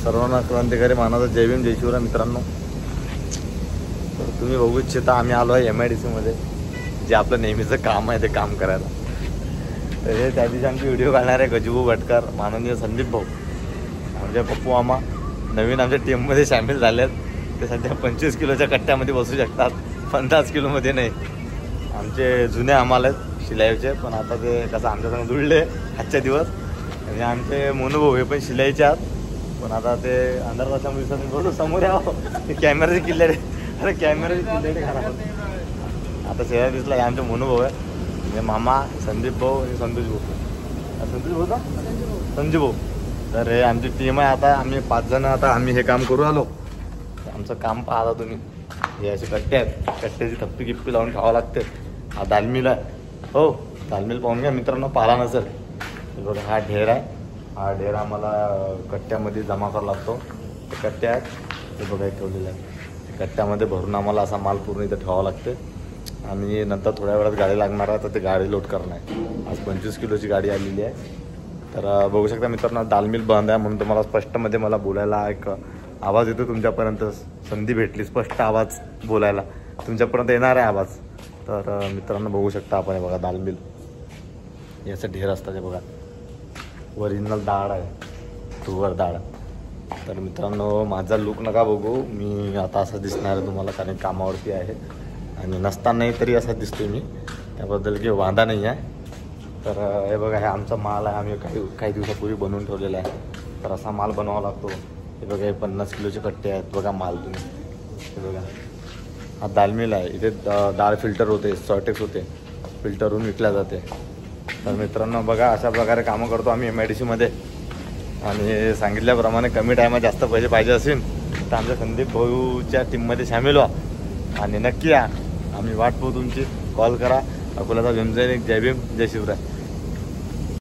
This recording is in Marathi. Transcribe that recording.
सर्वांना क्रांतिकारी मानाचा जय भीम जय शिवराय मित्रांनो. तर तुम्ही बघू इच्छिता आम्ही आलो आहे MIDC मध्ये, जे आपलं नेहमीचं काम आहे ते काम करायला. तर हे त्या दिवशी आमची व्हिडिओ काढणार आहे गजबू भटकर, माननीय संदीप भाऊ, म्हणजे पप्पू मामा नवीन आमच्या टीममध्ये सामील झाले आहेत. ते सध्या 25 किलोच्या कट्ट्यामध्ये बसू शकतात, 50 किलोमध्ये नाही. आमचे जुने आम्हाला आहेत शिलाईचे, पण आता ते कसं आमच्यासंग जुळले आजच्या दिवस. आणि आमचे मोनूभाऊ हे पण शिलाईचे आहात, पण आता ते अंधार तासामध्ये दिसत नाही. बोलू समोर यावं, ते कॅमेराचे किल्ले, अरे कॅमेराचे किल्ले खराब होते. आता शेजार दिसला, हे आमचे मोनूभाऊ आहे, म्हणजे मामा संदीप भाऊ आणि संतोष भाऊ. संतोष भाऊ का संजू भाऊ. तर हे आमची टीम आहे. आता आम्ही 5 जण आता आम्ही हे काम करू आलो. आमचं काम पाहता तुम्ही, हे असे कट्टे आहेत, कट्ट्याची थप्पी गिप्पी लावून खावं लागते. हा दालमिल आहे, हो दालमिल पाहून घ्या मित्रांनो, पाला नसेल. बघा हा ढेर आहे, हा ढेर आम्हाला कट्ट्यामध्ये जमा करावा लागतो. ते कट्टे आहेत ते बघा ठेवलेले आहेत, कट्ट्यामध्ये भरून आम्हाला असा माल पूर्ण इथं ठेवावा लागते. आणि नंतर थोड्या वेळात गाडी लागणार आहे, तर ते गाडी लोड करणं आहे. आज 25 किलोची गाडी आलेली आहे. तर बघू शकता मित्रांनो, दालमिल बंद आहे म्हणून तुम्हाला स्पष्टमध्ये मला बोलायला एक आवाज येतो तुमच्यापर्यंत. संधी भेटली स्पष्ट आवाज बोलायला, तुमच्यापर्यंत येणार आहे आवाज. तर मित्रांनो बघू शकता आपण, हे बघा दालमिल, याचं ढेर असतं ते बघा. ओरिजिनल डाळ आहे, तुवर डाळ. तर मित्रांनो माझा लुक नका बघू, मी आता असं दिसणार आहे तुम्हाला, कारण कामावरती आहे आणि नसतानाही तरी असा दिसतोय मी, त्याबद्दल काही वादा नाही आहे. तर हे बघा, हे आमचा माल आहे, आम्ही काही दिवसापूर्वी बनवून ठेवलेला आहे. तर असा माल बनवावा लागतो. हे बघा, हे 50 किलोचे कट्टे आहेत बघा माल तुम्ही. हे बघा, हा दालमिल आहे, इथे डाळ फिल्टर होते, सॉर्टेक्स होते, फिल्टर होऊन विकल्या जाते. तर मित्रांनो बघा, अशा प्रकारे कामं करतो आम्ही MIDC मध्ये. आणि सांगितल्याप्रमाणे कमी टायमात जास्त पैसे पाहिजे असेल तर आमच्या संदीप भाऊच्या टीममध्ये सामील व्हा आणि नक्की या. आम्ही वाट पाहू तुमची. कॉल करा. अकोल्याचा भीमसैनिक. जय भीम जय शिवराय.